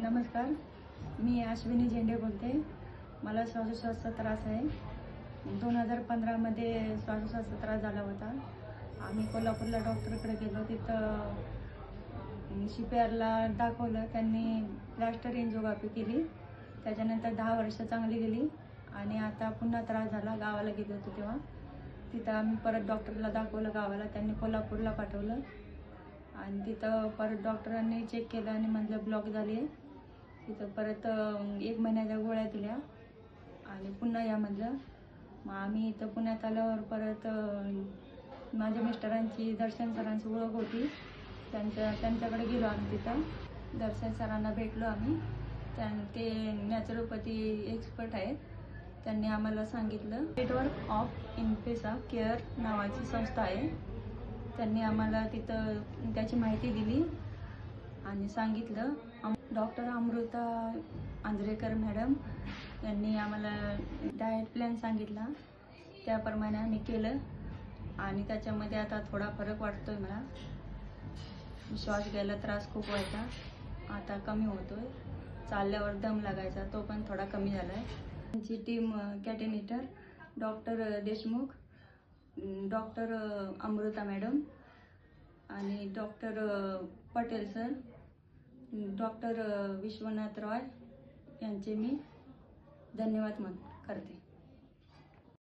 नमस्कार, मी अश्विनी झेंडे बोलते. मला श्वासोच्छवासाचा त्रास आहे. 2015मध्ये श्वासोच्छवासाचा त्रास झाला होता. आम्ही कोल्हापूरला डॉक्टरकडे गेलो. तिथं CPRला दाखवलं. त्यांनी प्लास्टर एंजिओग्राफी केली. त्याच्यानंतर 10 वर्ष चांगली गेली आणि आता पुन्हा त्रास झाला. गावाला गेलो होतो तेव्हा तिथं आम्ही परत डॉक्टरला दाखवलं गावाला. त्यांनी कोल्हापूरला पाठवलं आणि तिथं परत डॉक्टरांनी चेक केलं आणि म्हटलं ब्लॉक झाली आहे. तिथं परत 1 महिन्याच्या गोळ्या दिल्या आणि पुन्हा या म्हटलं. मग आम्ही इथं पुण्यात आल्यावर परत माझ्या मिस्टरांची दर्शन सरांची ओळख होती. त्यांच्याकडे गेलो आम्ही. तिथं दर्शन सरांना भेटलो आम्ही. ते नॅचरोपॅथी एक्सपर्ट आहेत. त्यांनी आम्हाला सांगितलं नेटवर्क ऑफ इन्फेसा केअर नावाची संस्था आहे. त्यांनी आम्हाला तिथं त्याची माहिती दिली आणि सांगितलं. डॉक्टर अमृता आंजरेकर मॅडम यांनी आम्हाला डाएट प्लॅन सांगितला. त्याप्रमाणे आम्ही केलं आणि त्याच्यामध्ये आता थोडा फरक वाटतोय मला. श्वास घ्यायला त्रास खूप व्हायचा, आता कमी होतोय. चालल्यावर दम लागायचा, तो पण थोडा कमी झाला आहे. त्यांची टीम कॅटेनिटर doctor Deshmukh, doctor Amrita madam आणि doctor Patel sir, doctor Vishwanath Roy यांचे मी धन्यवाद करते.